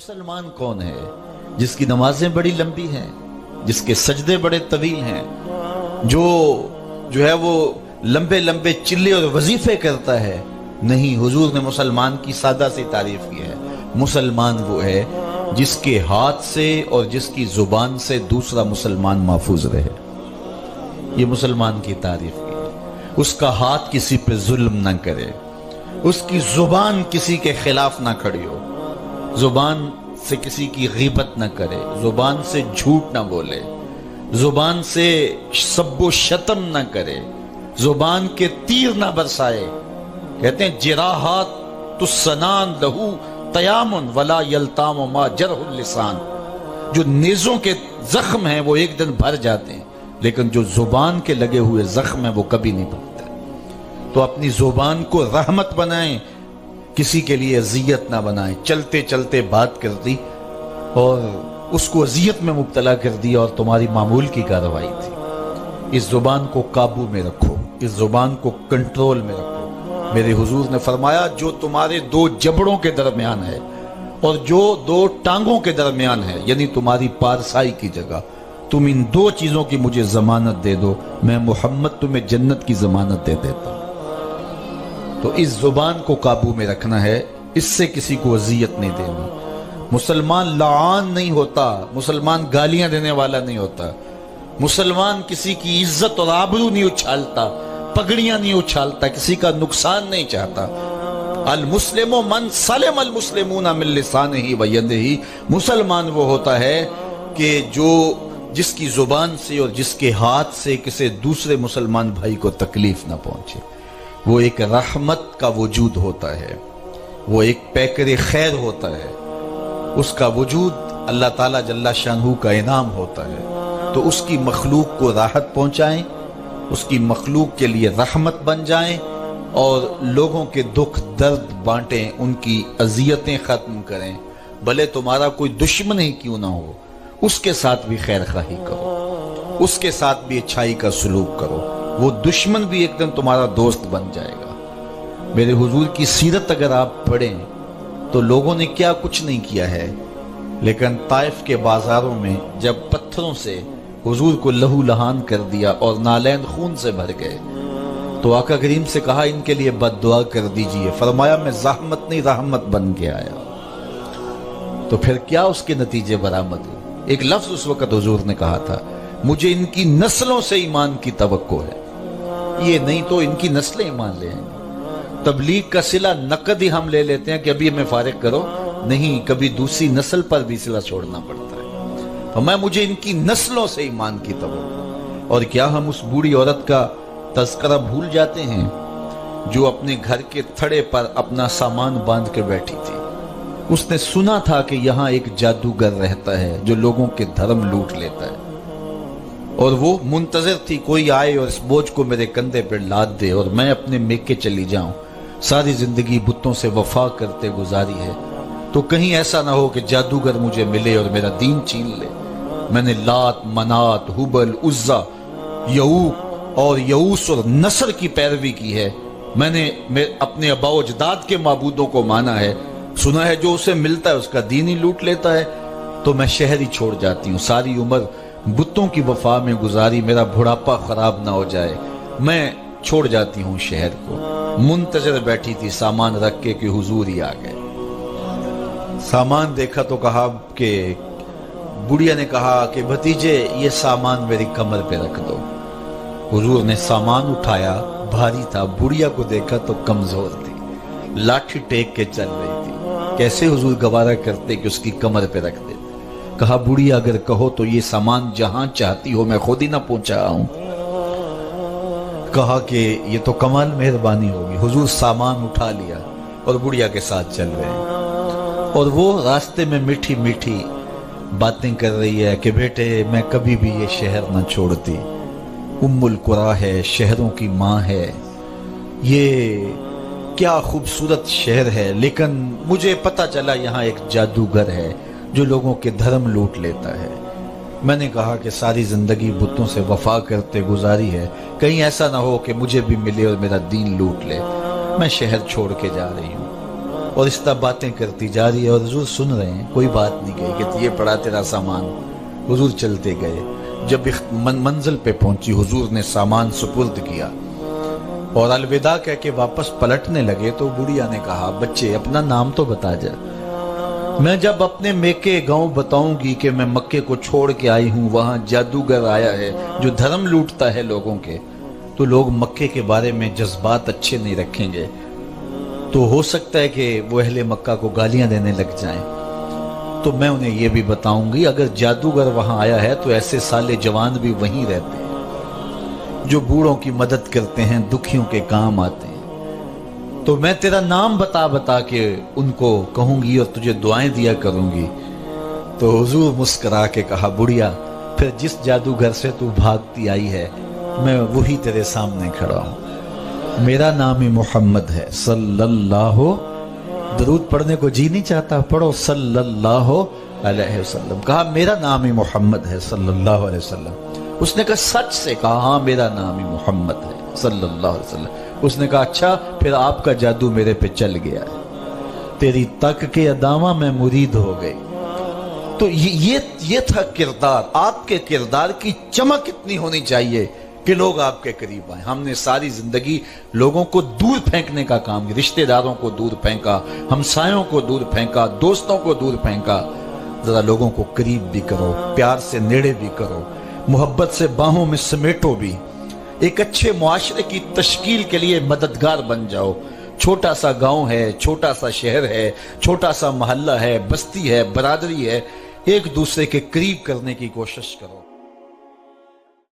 مسلمان کون ہے جس کی نمازیں بڑی لمبی ہیں، جس کے سجدے بڑے طویل ہیں، جو ہے وہ لمبے لمبے چلے اور وظیفے کرتا ہے؟ نہیں، حضور نے مسلمان کی سادہ سی تعریف کی ہے۔ مسلمان وہ ہے جس کے ہاتھ سے اور جس کی زبان سے دوسرا مسلمان محفوظ رہے۔ یہ مسلمان کی تعریف کی ہے۔ اس کا ہاتھ کسی پہ ظلم نہ کرے، اس کی زبان کسی کے خلاف نہ کھڑی ہو، زبان سے کسی کی غیبت نہ کرے، زبان سے جھوٹ نہ بولے، زبان سے سب و شتم نہ کرے، زبان کے تیر نہ برسائے۔ کہتے ہیں جراحات السنان لہو تیامن ولا یلتام ما جرح اللسان، جو نیزوں کے زخم ہیں وہ ایک دن بھر جاتے ہیں، لیکن جو زبان کے لگے ہوئے زخم ہیں وہ کبھی نہیں بھرتے۔ تو اپنی زبان کو رحمت بنائیں، کسی کے لیے اذیت نہ بنائیں۔ چلتے چلتے بات کر دی اور اس کو اذیت میں مبتلا کر دیا اور تمہاری معمول کی کارروائی تھی۔ اس زبان کو قابو میں رکھو، اس زبان کو کنٹرول میں رکھو۔ میرے حضور نے فرمایا جو تمہارے دو جبڑوں کے درمیان ہے اور جو دو ٹانگوں کے درمیان ہے، یعنی تمہاری پارسائی کی جگہ، تم ان دو چیزوں کی مجھے ضمانت دے دو، میں محمد تمہیں جنت کی ضمانت دے دیتا ہوں۔ تو اس زبان کو قابو میں رکھنا ہے، اس سے کسی کو اذیت نہیں دینی۔ مسلمان لعان نہیں ہوتا، مسلمان گالیاں دینے والا نہیں ہوتا، مسلمان کسی کی عزت اور آبرو نہیں اچھالتا، پگڑیاں نہیں اچھالتا، کسی کا نقصان نہیں چاہتا۔ المسلم من سلم المسلمون من لسانہ و یدہ، مسلمان وہ ہوتا ہے کہ جس کی زبان سے اور جس کے ہاتھ سے کسی دوسرے مسلمان بھائی کو تکلیف نہ پہنچے۔ وہ ایک رحمت کا وجود ہوتا ہے، وہ ایک پیکر خیر ہوتا ہے، اس کا وجود اللہ تعالیٰ جل شانہ کا انعام ہوتا ہے۔ تو اس کی مخلوق کو راحت پہنچائیں، اس کی مخلوق کے لیے رحمت بن جائیں اور لوگوں کے دکھ درد بانٹیں، ان کی اذیتیں ختم کریں۔ بھلے تمہارا کوئی دشمن ہی کیوں نہ ہو، اس کے ساتھ بھی خیر خواہی کرو، اس کے ساتھ بھی اچھائی کا سلوک کرو، وہ دشمن بھی ایک دن تمہارا دوست بن جائے گا۔ میرے حضور کی سیرت اگر آپ پڑھیں تو لوگوں نے کیا کچھ نہیں کیا ہے، لیکن طائف کے بازاروں میں جب پتھروں سے حضور کو لہو لہان کر دیا اور نالین خون سے بھر گئے تو آقا کریم سے کہا ان کے لیے بد دعا کر دیجئے۔ فرمایا میں زحمت نہیں رحمت بن کے آیا۔ تو پھر کیا اس کے نتیجے برآمد ہوئے؟ ایک لفظ اس وقت حضور نے کہا تھا، مجھے ان کی نسلوں سے ایمان کی توقع ہے۔ یہ نہیں تو ان کی نسلیں ایمان لے آئیں گے۔ تبلیغ کا صلہ نقد ہی ہم لے لیتے ہیں کہ ابھی ہمیں فارغ کرو، نہیں، کبھی دوسری نسل پر بھی صلہ چھوڑنا پڑتا ہے۔ مجھے ان کی نسلوں سے ایمان کی توقع۔ اور کیا ہم اس بوڑھی عورت کا تذکرہ بھول جاتے ہیں جو اپنے گھر کے تھڑے پر اپنا سامان باندھ کے بیٹھی تھی؟ اس نے سنا تھا کہ یہاں ایک جادوگر رہتا ہے جو لوگوں کے دھرم لوٹ لیتا ہے، اور وہ منتظر تھی کوئی آئے اور اس بوجھ کو میرے کندھے پر لاد دے اور میں اپنے میکے چلی جاؤں۔ ساری زندگی بتوں سے وفا کرتے گزاری ہے، تو کہیں ایسا نہ ہو کہ جادوگر مجھے ملے اور میرا دین چھین لے۔ میں نے لات، منات، حبل، عزا، یعوق اور یعوس اور نصر کی پیروی کی ہے۔ میں نے اپنے آباء و اجداد کے معبودوں کو مانا ہے۔ سنا ہے جو اسے ملتا ہے اس کا دین ہی لوٹ لیتا ہے۔ تو میں شہر ہی چھوڑ جاتی ہوں، ساری عمر بتوں کی وفا میں گزاری، میرا بڑھاپا خراب نہ ہو جائے، میں چھوڑ جاتی ہوں شہر کو۔ منتظر بیٹھی تھی سامان رکھ کے کہ حضور ہی آ گئے۔ سامان دیکھا تو کہا کہ بڑھیا نے کہا کہ بھتیجے یہ سامان میری کمر پہ رکھ دو۔ حضور نے سامان اٹھایا، بھاری تھا، بڑھیا کو دیکھا تو کمزور تھی، لاٹھی ٹیک کے چل رہی تھی۔ کیسے حضور گوارا کرتے کہ اس کی کمر پہ رکھ دے؟ کہا بڑھیا اگر کہو تو یہ سامان جہاں چاہتی ہو میں خود ہی نہ پہنچا ہوں۔ کہا کہ یہ تو کمال مہربانی ہوگی۔ حضور سامان اٹھا لیا اور بڑھیا کے ساتھ چل رہے ہیں، اور وہ راستے میں میٹھی میٹھی باتیں کر رہی ہے کہ بیٹے میں کبھی بھی یہ شہر نہ چھوڑتی، ام القریٰ ہے، شہروں کی ماں ہے، یہ کیا خوبصورت شہر ہے، لیکن مجھے پتا چلا یہاں ایک جادوگر ہے جو لوگوں کے دھرم لوٹ لیتا ہے۔ میں نے کہا کہ ساری زندگی بتوں سے وفا کرتے گزاری ہے، کہیں ایسا نہ ہو کہ مجھے بھی ملے اور میرا دین لوٹ لے، میں شہر چھوڑ کے جا رہی ہوں۔ اور اس طرح باتیں کرتی جا رہی ہے اور حضور سن رہے ہیں، کوئی بات نہیں کہی کہ یہ پڑا تیرا سامان۔ حضور چلتے گئے، جب منزل پہ پہنچی حضور نے سامان سپرد کیا اور الوداع کہہ کے واپس پلٹنے لگے تو بڑھیا نے کہا بچے اپنا نام تو بتا جا، میں جب اپنے میکے گاؤں بتاؤں گی کہ میں مکے کو چھوڑ کے آئی ہوں، وہاں جادوگر آیا ہے جو دھرم لوٹتا ہے لوگوں کے، تو لوگ مکے کے بارے میں جذبات اچھے نہیں رکھیں گے، تو ہو سکتا ہے کہ وہ اہل مکہ کو گالیاں دینے لگ جائیں۔ تو میں انہیں یہ بھی بتاؤں گی اگر جادوگر وہاں آیا ہے تو ایسے سالے جوان بھی وہیں رہتے ہیں جو بوڑھوں کی مدد کرتے ہیں، دکھیوں کے کام آتے ہیں، تو میں تیرا نام بتا بتا کے ان کو کہوں گی اور تجھے دعائیں دیا کروں گی۔ تو حضور مسکرا کے کہا بڑھیا پھر جس جادوگر سے تو بھاگتی آئی ہے میں وہی تیرے سامنے کھڑا ہوں، میرا نام ہی محمد ہے صلی اللہ، درود پڑھنے کو جی نہیں چاہتا پڑھو صلی اللہ علیہ وسلم، کہا میرا نام ہی محمد ہے صلی اللہ علیہ وسلم۔ اس نے کہا سچ سے؟ کہا ہاں میرا نام ہی محمد ہے صلی اللہ علیہ وسلم۔ اس نے کہا اچھا پھر آپ کا جادو میرے پہ چل گیا ہے، تیری تک کے ادامہ میں مرید ہو گئی۔ تو یہ تھا کردار، آپ کے کردار کی چمک اتنی ہونی چاہیے کہ لوگ آپ کے قریب آئیں۔ ہم نے ساری زندگی لوگوں کو دور پھینکنے کا کام کیا، رشتہ داروں کو دور پھینکا، ہمسایوں کو دور پھینکا، دوستوں کو دور پھینکا۔ ذرا لوگوں کو قریب بھی کرو، پیار سے نیڑے بھی کرو، محبت سے باہوں میں سمیٹو بھی، ایک اچھے معاشرے کی تشکیل کے لیے مددگار بن جاؤ۔ چھوٹا سا گاؤں ہے، چھوٹا سا شہر ہے، چھوٹا سا محلہ ہے، بستی ہے، برادری ہے، ایک دوسرے کے قریب کرنے کی کوشش کرو۔